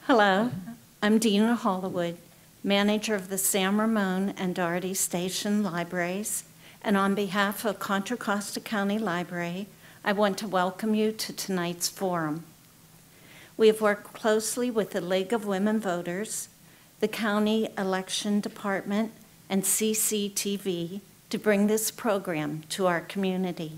Hello, I'm Dina Hollywood, manager of the San Ramon and Doherty Station Libraries, and on behalf of Contra Costa County Library, I want to welcome you to tonight's forum. We have worked closely with the League of Women Voters, the County Election Department, and CCTV to bring this program to our community.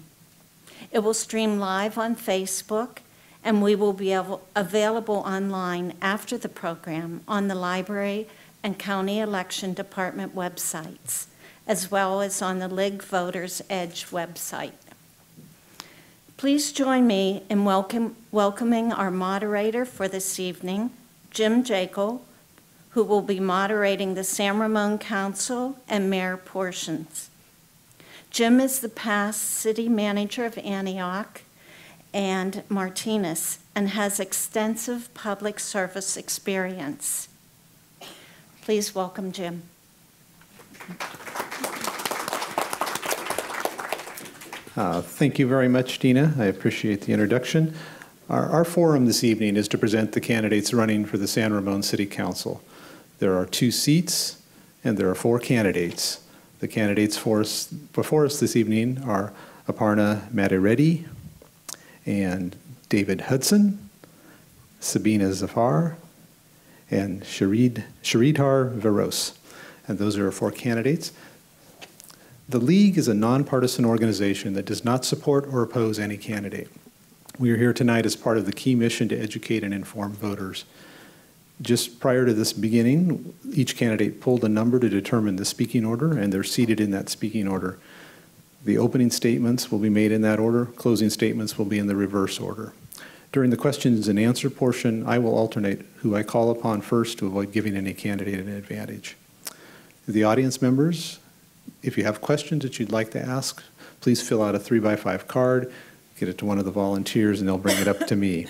It will stream live on Facebook, and we will be available online after the program on the library and County Election Department websites, as well as on the League Voters Edge website. Please join me in welcoming our moderator for this evening, Jim Jekyll, who will be moderating the San Ramon Council and Mayor portions. Jim is the past city manager of Antioch and Martinez and has extensive public service experience. Please welcome Jim. Thank you very much, Dina. I appreciate the introduction. Our forum this evening is to present the candidates running for the San Ramon City Council. There are 2 seats and there are 4 candidates. The candidates before us this evening are Aparna Madireddy and David Hudson, Sabina Zafar, and Sridhar Veros. And those are our 4 candidates. The League is a nonpartisan organization that does not support or oppose any candidate. We are here tonight as part of the key mission to educate and inform voters. Just prior to this beginning, each candidate pulled a number to determine the speaking order, and they're seated in that speaking order. The opening statements will be made in that order. Closing statements will be in the reverse order. During the questions and answer portion, I will alternate who I call upon first to avoid giving any candidate an advantage. The audience members, if you have questions that you'd like to ask, please fill out a 3x5 card, get it to one of the volunteers, and they'll bring it up to me.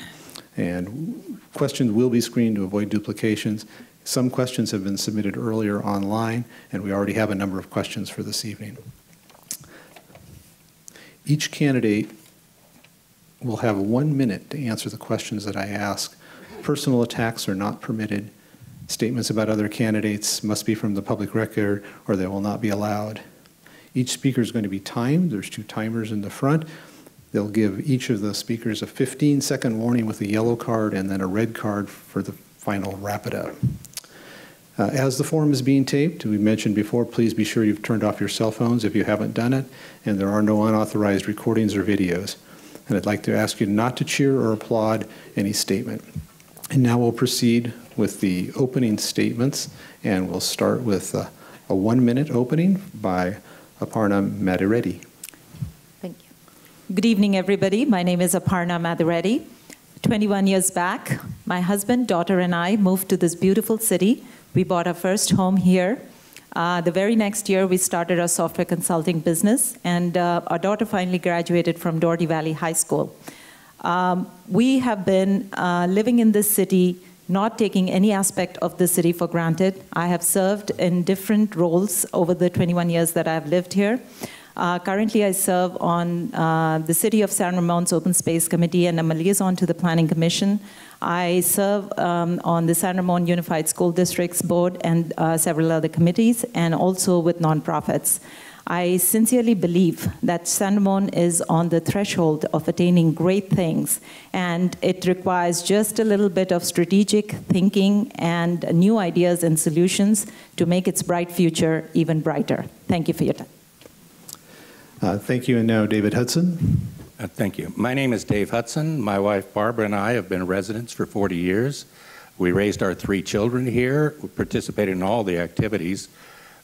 And questions will be screened to avoid duplications. Some questions have been submitted earlier online, and we already have a number of questions for this evening. Each candidate will have 1 minute to answer the questions that I ask. Personal attacks are not permitted. Statements about other candidates must be from the public record or they will not be allowed. Each speaker is going to be timed. There's 2 timers in the front. They'll give each of the speakers a 15-second warning with a yellow card and then a red card for the final wrap it up. As the forum is being taped, we mentioned before, please be sure you've turned off your cell phones if you haven't done it, and there are no unauthorized recordings or videos. And I'd like to ask you not to cheer or applaud any statement. And now we'll proceed with the opening statements, and we'll start with a 1-minute opening by Aparna Madireddy. Thank you. Good evening, everybody. My name is Aparna Madireddy. 21 years back, my husband, daughter, and I moved to this beautiful city. We bought our first home here. The very next year, we started our software consulting business, and our daughter finally graduated from Doherty Valley High School. We have been living in this city, not taking any aspect of the city for granted. I have served in different roles over the 21 years that I've lived here. Currently, I serve on the City of San Ramon's Open Space Committee, and I'm a liaison to the Planning Commission. I serve on the San Ramon Unified School Districts Board and several other committees, and also with nonprofits. I sincerely believe that San Ramon is on the threshold of attaining great things, and it requires just a little bit of strategic thinking and new ideas and solutions to make its bright future even brighter. Thank you for your time. Thank you, and now David Hudson. Thank you. My name is Dave Hudson. My wife Barbara and I have been residents for 40 years. We raised our 3 children here. We participated in all the activities: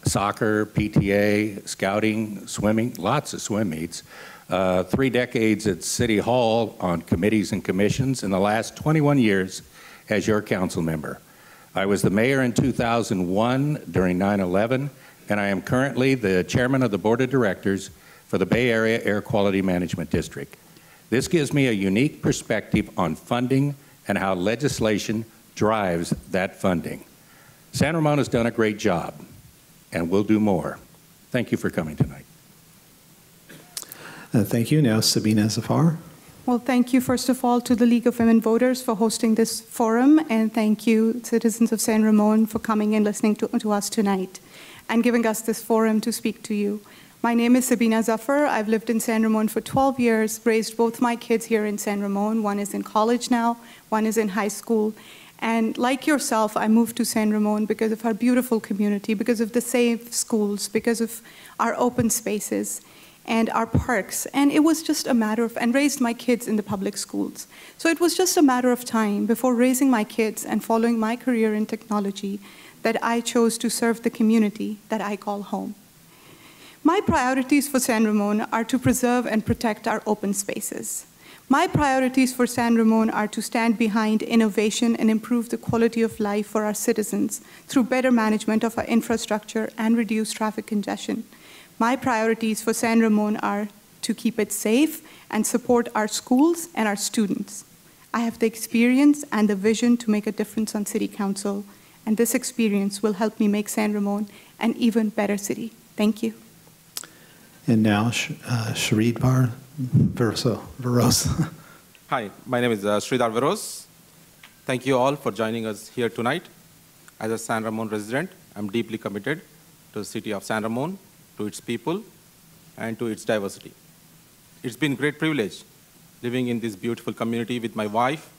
soccer, PTA, scouting, swimming, lots of swim meets. 3 decades at City Hall on committees and commissions, and the last 21 years as your council member. I was the mayor in 2001 during 9/11, and I am currently the chairman of the board of directors for the Bay Area Air Quality Management District. This gives me a unique perspective on funding and how legislation drives that funding. San Ramon has done a great job, and we'll do more. Thank you for coming tonight. Thank you. Now Sabina Zafar. Well, thank you, first of all, to the League of Women Voters for hosting this forum, and thank you, citizens of San Ramon, for coming and listening to us tonight and giving us this forum to speak to you. My name is Sabina Zafar. I've lived in San Ramon for 12 years, raised both my kids here in San Ramon. One is in college now, one is in high school. And like yourself, I moved to San Ramon because of our beautiful community, because of the safe schools, because of our open spaces and our parks. And it was just a matter of, and raised my kids in the public schools. So it was just a matter of time before raising my kids and following my career in technology that I chose to serve the community that I call home. My priorities for San Ramon are to preserve and protect our open spaces. My priorities for San Ramon are to stand behind innovation and improve the quality of life for our citizens through better management of our infrastructure and reduce traffic congestion. My priorities for San Ramon are to keep it safe and support our schools and our students. I have the experience and the vision to make a difference on City Council, and this experience will help me make San Ramon an even better city. Thank you. And now, Sridhar Veros. Hi, my name is Sridhar Veros. Thank you all for joining us here tonight. As a San Ramon resident, I'm deeply committed to the city of San Ramon, to its people, and to its diversity. It's been a great privilege living in this beautiful community with my wife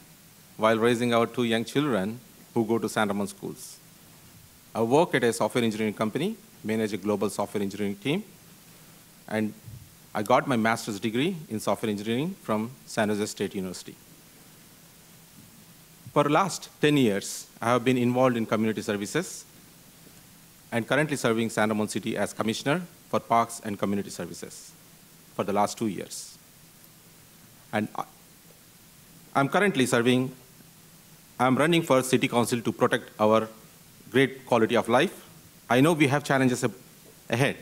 while raising our 2 young children who go to San Ramon schools. I work at a software engineering company, manage a global software engineering team, and I got my master's degree in software engineering from San Jose State University. For the last 10 years, I have been involved in community services and currently serving San Ramon City as Commissioner for Parks and Community Services for the last 2 years. And I'm currently I'm running for City Council to protect our great quality of life. I know we have challenges ahead.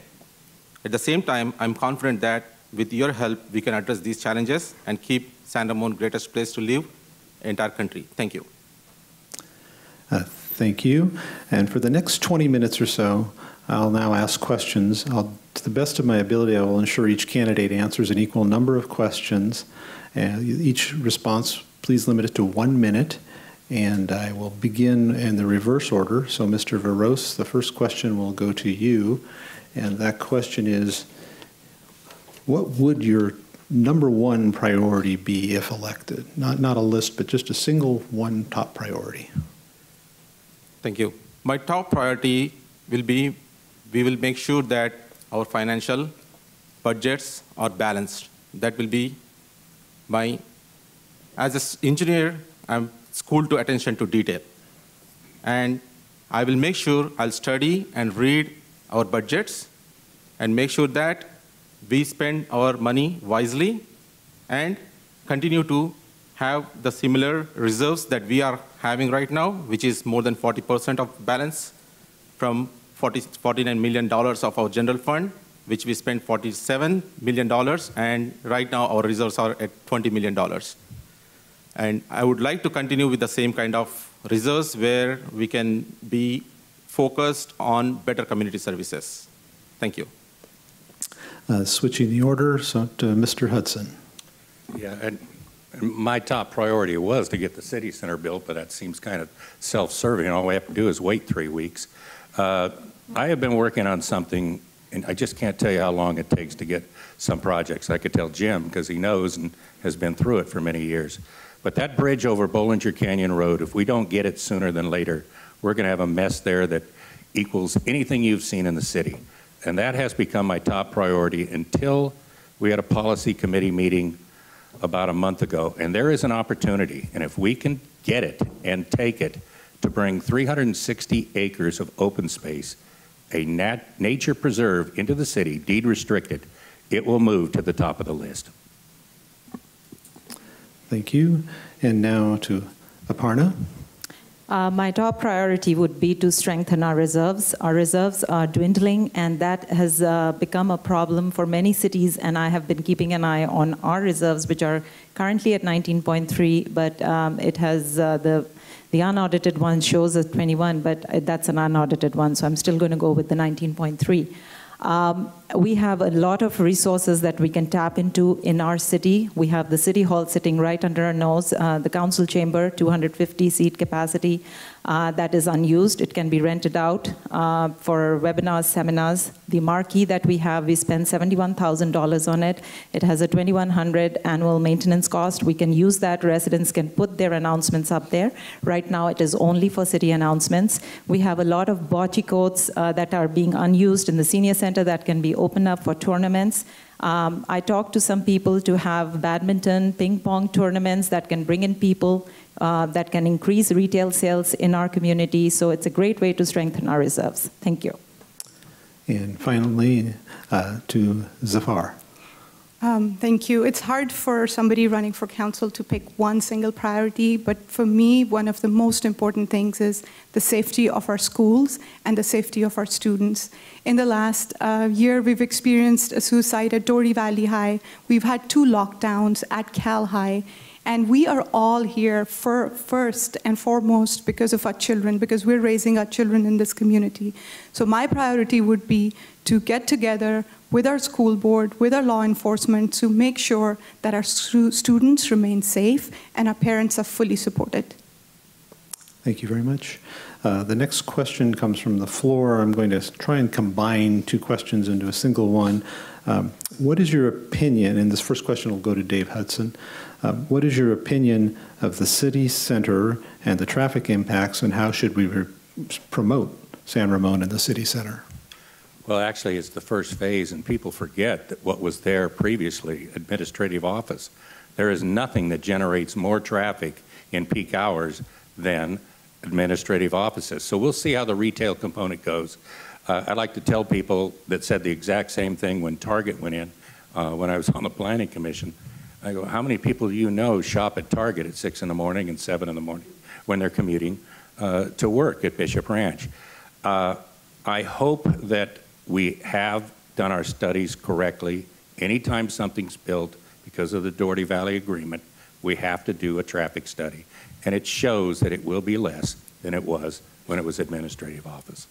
At the same time, I'm confident that with your help, we can address these challenges and keep San Ramon the greatest place to live in the entire country. Thank you. Thank you. And for the next 20 minutes or so, I'll now ask questions. To the best of my ability, I will ensure each candidate answers an equal number of questions. Each response, please limit it to 1 minute. And I will begin in the reverse order. So, Mr. Veros, the first question will go to you. And that question is, what would your number 1 priority be if elected? Not a list, but just a single one top priority. Thank you. My top priority will be, we will make sure that our financial budgets are balanced. That will be as an engineer, I'm schooled to attention to detail. And I will make sure I'll study and read our budgets and make sure that we spend our money wisely and continue to have the similar reserves that we are having right now, which is more than 40% of balance from $49 million of our general fund, which we spent $47 million, and right now our reserves are at $20 million. And I would like to continue with the same kind of reserves where we can be focused on better community services. Thank you. Switching the order, so to Mr. Hudson. Yeah, and my top priority was to get the city center built, but that seems kind of self-serving. All we have to do is wait 3 weeks. I have been working on something, and I just can't tell you how long it takes to get some projects. I could tell Jim because he knows and has been through it for many years. But that bridge over Bollinger Canyon Road, if we don't get it sooner than later, we're going to have a mess there that equals anything you've seen in the city. And that has become my top priority until we had a policy committee meeting about a month ago. And there is an opportunity, and if we can get it and take it, to bring 360 acres of open space, a nature preserve into the city, deed restricted, it will move to the top of the list. Thank you. And now to Aparna. My top priority would be to strengthen our reserves. Our reserves are dwindling, and that has become a problem for many cities, and I have been keeping an eye on our reserves, which are currently at 19.3, but it has the unaudited one shows at 21, but that's an unaudited one, so I'm still going to go with the 19.3. We have a lot of resources that we can tap into in our city. We have the City Hall sitting right under our nose, the council chamber, 250 seat capacity, that is unused. It can be rented out for webinars, seminars. The marquee that we have, we spend $71,000 on it. It has a $2,100 annual maintenance cost. We can use that. Residents can put their announcements up there. Right now, it is only for city announcements. We have a lot of bocce courts that are being unused in the senior center that can be opened up for tournaments. I talked to some people to have badminton, ping pong tournaments that can bring in people, that can increase retail sales in our community. So it's a great way to strengthen our reserves. Thank you. And finally, to Zafar. Thank you. It's hard for somebody running for council to pick one single priority, but for me, one of the most important things is the safety of our schools and the safety of our students. In the last year, we've experienced a suicide at Dory Valley High. We've had 2 lockdowns at Cal High. And we are all here first and foremost because of our children, because we're raising our children in this community. So my priority would be to get together with our school board, with our law enforcement, to make sure that our students remain safe and our parents are fully supported. Thank you very much. The next question comes from the floor. I'm going to try and combine 2 questions into a single one. What is your opinion, and this first question will go to Dave Hudson, what is your opinion of the city center and the traffic impacts, and how should we promote San Ramon in the city center? Well, actually, it's the first phase, and people forget that what was there previously, administrative office. There is nothing that generates more traffic in peak hours than administrative offices. So we'll see how the retail component goes. I'd like to tell people that said the exact same thing when Target went in, when I was on the Planning Commission. I go, how many people do you know shop at Target at 6 in the morning and 7 in the morning when they're commuting to work at Bishop Ranch? I hope that we have done our studies correctly. Anytime something's built because of the Doherty Valley Agreement, we have to do a traffic study. And it shows that it will be less than it was when it was administrative office.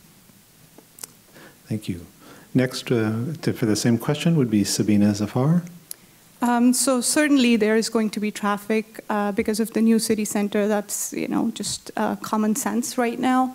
Thank you. Next, for the same question would be Sabina Zafar. So certainly there is going to be traffic because of the new city center. That's, just common sense right now.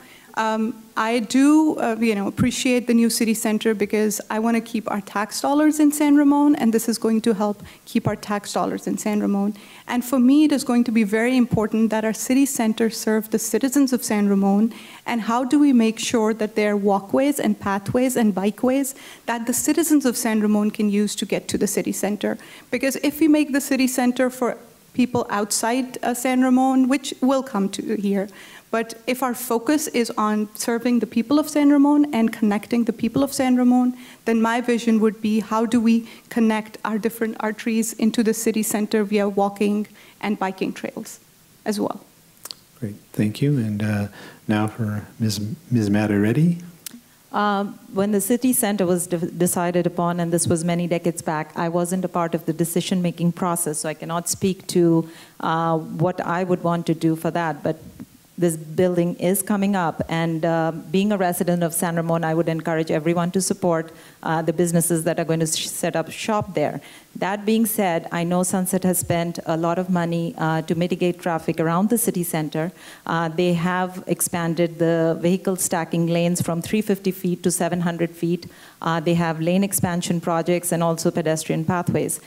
I do, appreciate the new city center because I want to keep our tax dollars in San Ramon, and this is going to help keep our tax dollars in San Ramon. And for me, it is going to be very important that our city center serve the citizens of San Ramon. And how do we make sure that there are walkways and pathways and bikeways that the citizens of San Ramon can use to get to the city center? Because if we make the city center for people outside San Ramon, which will come to here, but if our focus is on serving the people of San Ramon and connecting the people of San Ramon, then my vision would be how do we connect our different arteries into the city center via walking and biking trails as well. Great, thank you. And now for Ms. Mataretti. When the city center was decided upon, and this was many decades back, I wasn't a part of the decision-making process, so I cannot speak to what I would want to do for that. But this building is coming up, and being a resident of San Ramon, I would encourage everyone to support the businesses that are going to set up shop there. That being said, I know Sunset has spent a lot of money to mitigate traffic around the city center. They have expanded the vehicle stacking lanes from 350 feet to 700 feet. They have lane expansion projects and also pedestrian pathways.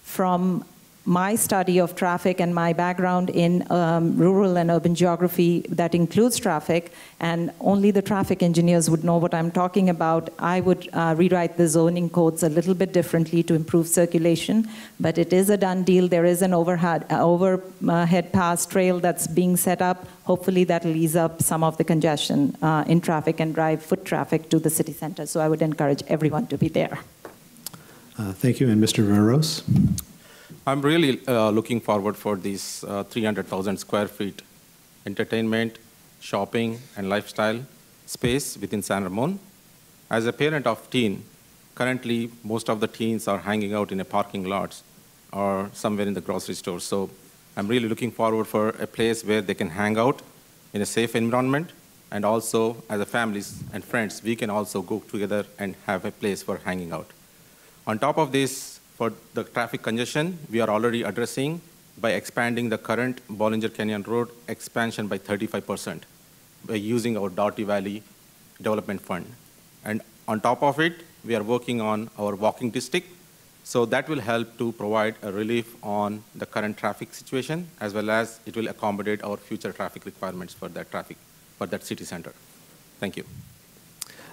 From my study of traffic and my background in rural and urban geography that includes traffic, and only the traffic engineers would know what I'm talking about, I would rewrite the zoning codes a little bit differently to improve circulation. But it is a done deal. There is an overhead pass trail that's being set up. Hopefully that will ease up some of the congestion in traffic and drive foot traffic to the city center. So I would encourage everyone to be there. Thank you. And Mr. Veros. I'm really looking forward for these 300,000 square feet entertainment, shopping, and lifestyle space within San Ramon. As a parent of teen, currently most of the teens are hanging out in a parking lot or somewhere in the grocery store. So I'm really looking forward for a place where they can hang out in a safe environment and also as a families and friends, we can also go together and have a place for hanging out. On top of this, for the traffic congestion, we are already addressing by expanding the current Bollinger Canyon Road expansion by 35% by using our Doherty Valley Development Fund. And on top of it, we are working on our walking district. So that will help to provide a relief on the current traffic situation, as well as it will accommodate our future traffic requirements for that traffic, for that city center. Thank you.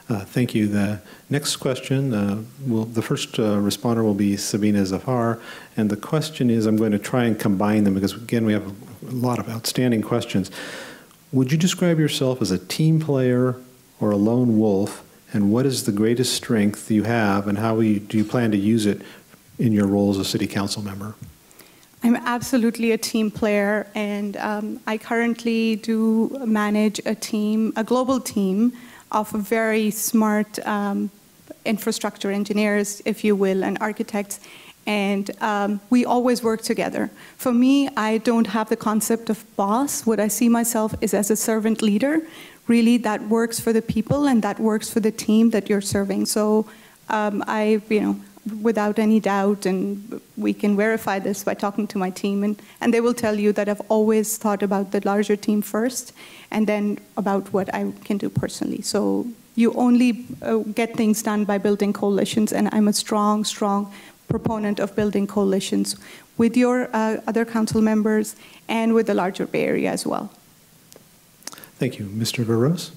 Thank you. The next question, the first responder will be Sabina Zafar. And the question is, I'm going to try and combine them because, again, we have a lot of outstanding questions. Would you describe yourself as a team player or a lone wolf? And what is the greatest strength you have, and how do you plan to use it in your role as a city council member? I'm absolutely a team player, and I currently do manage a team, a global team of very smart infrastructure engineers, if you will, and architects, and we always work together. For me, I don't have the concept of boss. What I see myself is as a servant leader, really, that works for the people and that works for the team that you're serving. So without any doubt, and we can verify this by talking to my team, and they will tell you that I've always thought about the larger team first, and then about what I can do personally. So you only get things done by building coalitions, and I'm a strong, strong proponent of building coalitions with your other council members and with the larger Bay Area as well. Thank you. Mr. Veros?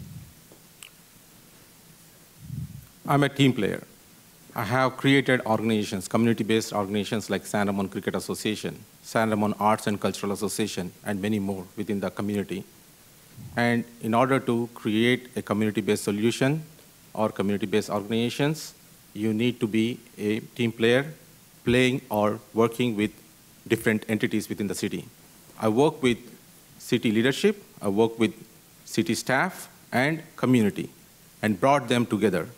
I'm a team player. I have created organizations, community-based organizations like San Ramon Cricket Association, San Ramon Arts and Cultural Association, and many more within the community. And in order to create a community-based solution or community-based organizations, you need to be a team player, playing or working with different entities within the city. I work with city leadership, I work with city staff and community, and brought them together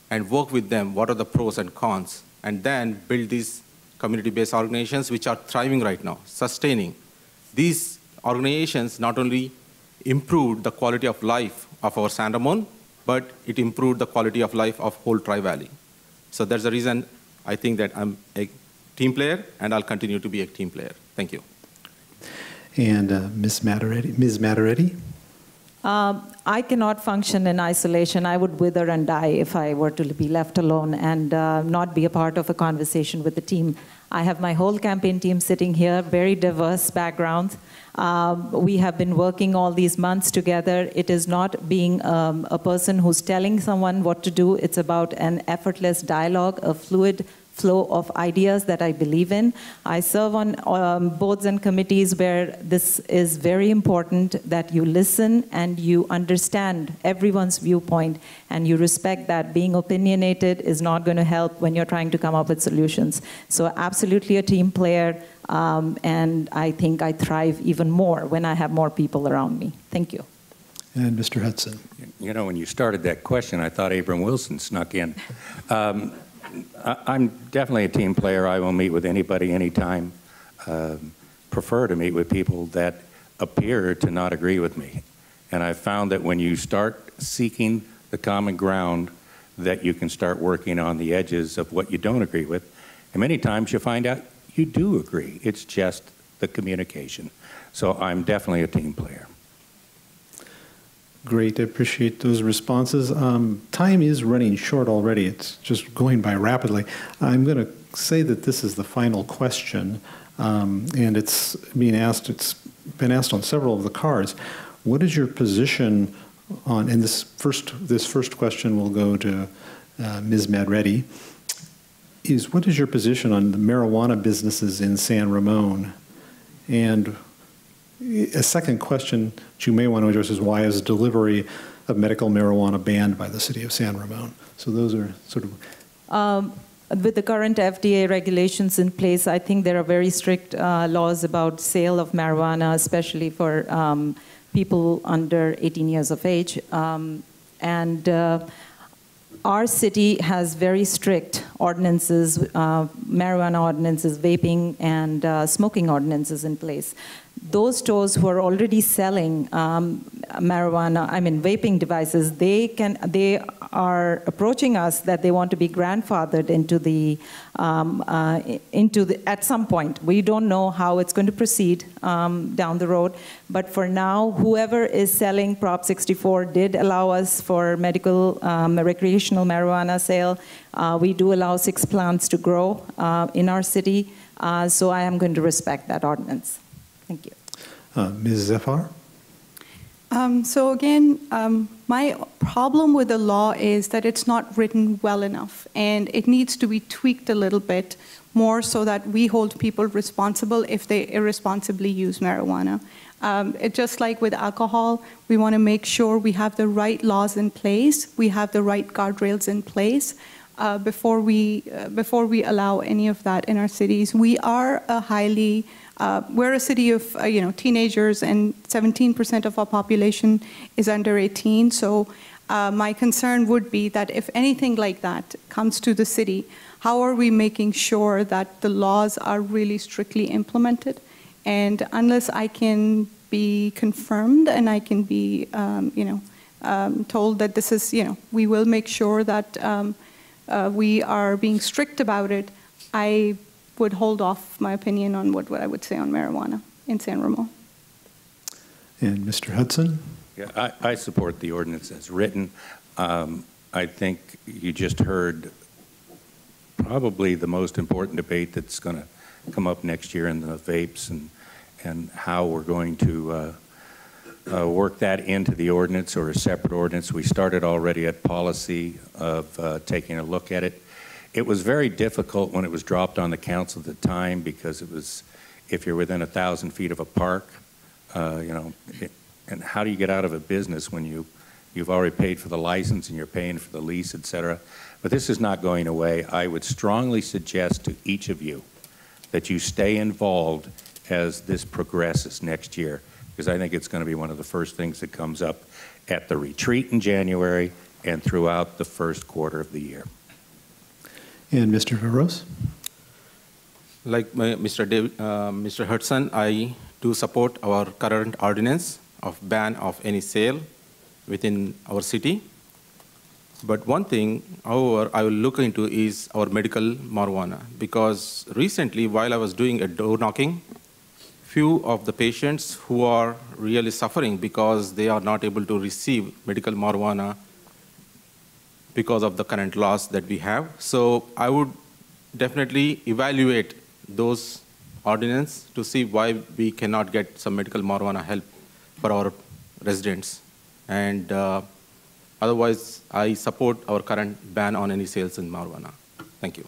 and work with them, what are the pros and cons, and then build these community-based organizations which are thriving right now, sustaining. These organizations not only improved the quality of life of our San Ramon, but it improved the quality of life of whole Tri-Valley. So that's the reason I think that I'm a team player, and I'll continue to be a team player. Thank you. And Ms. Mataretti? I cannot function in isolation. I would wither and die if I were to be left alone and not be a part of a conversation with the team. I have my whole campaign team sitting here, very diverse backgrounds. We have been working all these months together. It is not being a person who's telling someone what to do. It's about an effortless dialogue, a fluid flow of ideas that I believe in. I serve on boards and committees where this is very important, that you listen and you understand everyone's viewpoint and you respect that. Being opinionated is not going to help when you're trying to come up with solutions. So absolutely a team player, and I think I thrive even more when I have more people around me. Thank you. And Mr. Hudson. You know, when you started that question, I thought Abram Wilson snuck in. I'm definitely a team player. I will meet with anybody, anytime. Prefer to meet with people that appear to not agree with me. And I've found that when you start seeking the common ground, that you can start working on the edges of what you don't agree with. And many times you find out you do agree. It's just the communication. So I'm definitely a team player. Great, I appreciate those responses. Time is running short already. It's just going by rapidly. I'm going to say that this is the final question, and it's been asked on several of the cards. What is your position on, and this first question will go to Ms. Madreddy, is what is your position on the marijuana businesses in San Ramon? And a second question that you may want to address is why is delivery of medical marijuana banned by the city of San Ramon? So those are sort of... With the current FDA regulations in place, I think there are very strict laws about sale of marijuana, especially for people under 18 years of age. Our city has very strict ordinances, marijuana ordinances, vaping, and smoking ordinances in place. those stores who are already selling vaping devices, they are approaching us that they want to be grandfathered at some point. We don't know how it's going to proceed down the road, but for now, whoever is selling Prop 64 did allow us for medical recreational marijuana sale. We do allow 6 plants to grow in our city, so I am going to respect that ordinance. Thank you. Ms. Zafar? So again, my problem with the law is that it's not written well enough, and it needs to be tweaked a little bit more so that we hold people responsible if they irresponsibly use marijuana. Just like with alcohol, we want to make sure we have the right laws in place, we have the right guardrails in place before we allow any of that in our cities. We are we're a city of teenagers, and 17% of our population is under 18. So my concern would be that if anything like that comes to the city, how are we making sure that the laws are really strictly implemented? And unless I can be confirmed and I can be told that this is, we will make sure that we are being strict about it, I would hold off my opinion on what I would say on marijuana in San Ramon. And Mr. Hudson? Yeah, I support the ordinance as written. I think you just heard probably the most important debate that's going to come up next year in the vapes and how we're going to work that into the ordinance or a separate ordinance. We started already at policy of taking a look at it. It was very difficult when it was dropped on the council at the time because it was, if you're within 1,000 feet of a park, and how do you get out of a business when you've already paid for the license and you're paying for the lease, et cetera. But this is not going away. I would strongly suggest to each of you that you stay involved as this progresses next year, because I think it's going to be one of the first things that comes up at the retreat in January and throughout the first quarter of the year. And Mr. Veros? Like Mr. Hudson, I do support our current ordinance of ban of any sale within our city. But one thing, however, I will look into is our medical marijuana, because recently while I was doing a door knocking, few of the patients who are really suffering because they are not able to receive medical marijuana because of the current laws that we have. So I would definitely evaluate those ordinances to see why we cannot get some medical marijuana help for our residents. And otherwise, I support our current ban on any sales in marijuana. Thank you.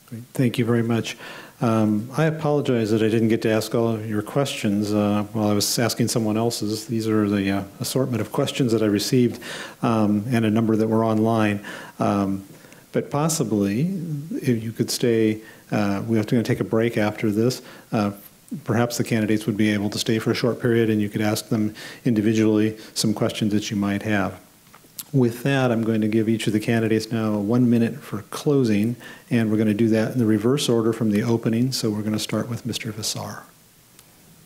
Great. Thank you very much. I apologize that I didn't get to ask all of your questions while I was asking someone else's. These are the assortment of questions that I received and a number that were online. But possibly, if you could stay, we have to take a break after this. Perhaps the candidates would be able to stay for a short period and you could ask them individually some questions that you might have. With that, I'm going to give each of the candidates now 1 minute for closing, and we're going to do that in the reverse order from the opening. So we're going to start with Mr. Vassar.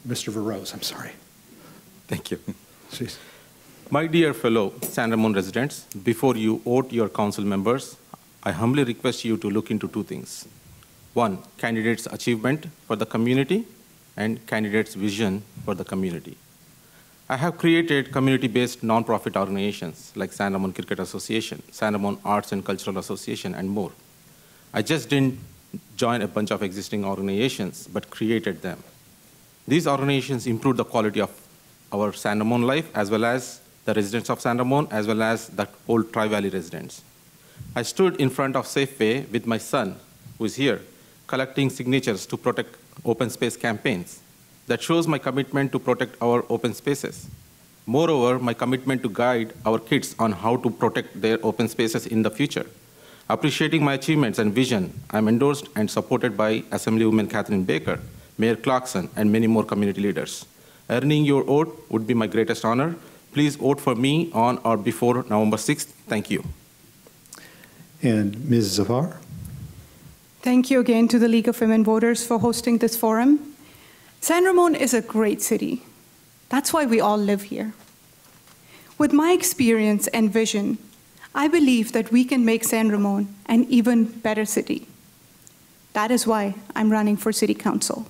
Mr. Veros, I'm sorry. Thank you. Jeez. My dear fellow San Ramon residents, before you vote your council members, I humbly request you to look into two things. One, candidates' achievement for the community, and candidates' vision for the community. I have created community-based nonprofit organizations like San Ramon Cricket Association, San Ramon Arts and Cultural Association, and more. I just didn't join a bunch of existing organizations, but created them. These organizations improve the quality of our San Ramon life, as well as the residents of San Ramon, as well as the whole Tri-Valley residents. I stood in front of Safeway with my son, who is here, collecting signatures to protect open space campaigns. That shows my commitment to protect our open spaces. Moreover, my commitment to guide our kids on how to protect their open spaces in the future. Appreciating my achievements and vision, I'm endorsed and supported by Assemblywoman Catherine Baker, Mayor Clarkson, and many more community leaders. Earning your vote would be my greatest honor. Please vote for me on or before November 6th. Thank you. And Ms. Zafar? Thank you again to the League of Women Voters for hosting this forum. San Ramon is a great city. That's why we all live here. With my experience and vision, I believe that we can make San Ramon an even better city. That is why I'm running for City Council.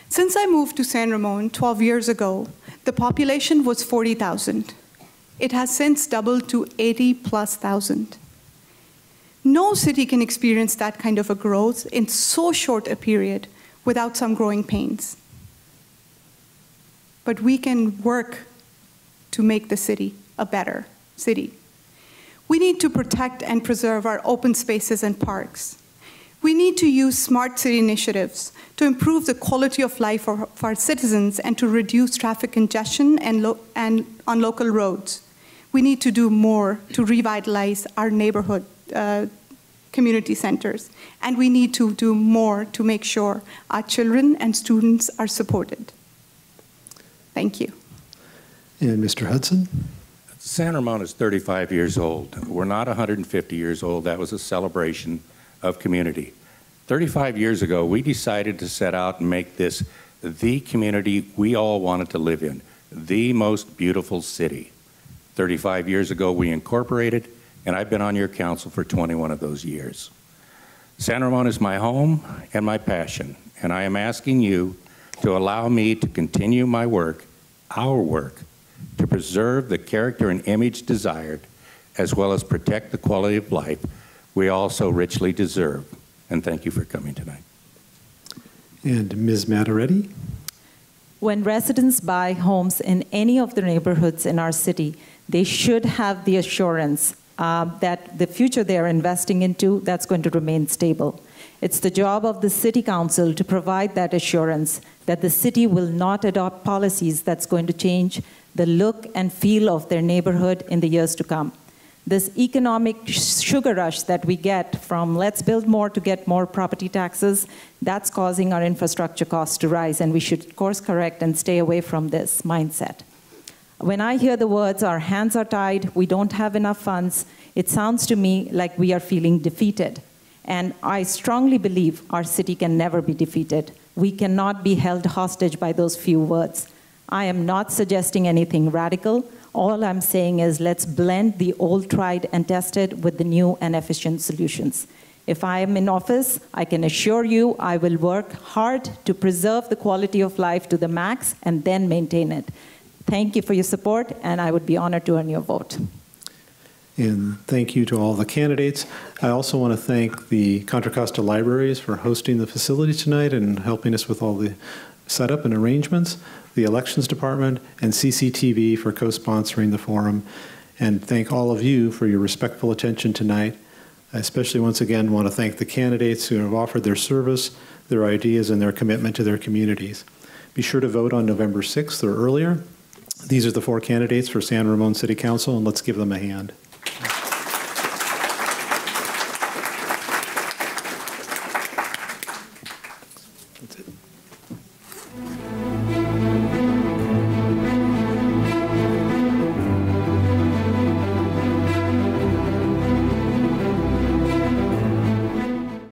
Since I moved to San Ramon 12 years ago, the population was 40,000. It has since doubled to 80,000+. No city can experience that kind of a growth in so short a period without some growing pains. But we can work to make the city a better city. We need to protect and preserve our open spaces and parks. We need to use smart city initiatives to improve the quality of life of our citizens and to reduce traffic congestion and on local roads. We need to do more to revitalize our neighborhood community centers. And we need to do more to make sure our children and students are supported. Thank you. And Mr. Hudson? San Ramon is 35 years old. We're not 150 years old. That was a celebration of community. 35 years ago, we decided to set out and make this the community we all wanted to live in, the most beautiful city. 35 years ago, we incorporated, and I've been on your council for 21 of those years. San Ramon is my home and my passion, and I am asking you to allow me to continue my work, our work, to preserve the character and image desired, as well as protect the quality of life we all so richly deserve. And thank you for coming tonight. And Ms. Mataretti? When residents buy homes in any of the neighborhoods in our city, they should have the assurance that the future they're investing into, that's going to remain stable. It's the job of the City Council to provide that assurance that the city will not adopt policies that's going to change the look and feel of their neighborhood in the years to come. This economic sugar rush that we get from let's build more to get more property taxes, that's causing our infrastructure costs to rise, and we should course correct and stay away from this mindset. When I hear the words, our hands are tied, we don't have enough funds, it sounds to me like we are feeling defeated. And I strongly believe our city can never be defeated. We cannot be held hostage by those few words. I am not suggesting anything radical. All I'm saying is let's blend the old tried and tested with the new and efficient solutions. If I am in office, I can assure you I will work hard to preserve the quality of life to the max and then maintain it. Thank you for your support, and I would be honored to earn your vote. And thank you to all the candidates. I also want to thank the Contra Costa Libraries for hosting the facility tonight and helping us with all the setup and arrangements, the Elections Department, and CCTV for co-sponsoring the forum. And thank all of you for your respectful attention tonight. I especially once again want to thank the candidates who have offered their service, their ideas, and their commitment to their communities. Be sure to vote on November 6th or earlier. These are the 4 candidates for San Ramon City Council, and let's give them a hand. That's it.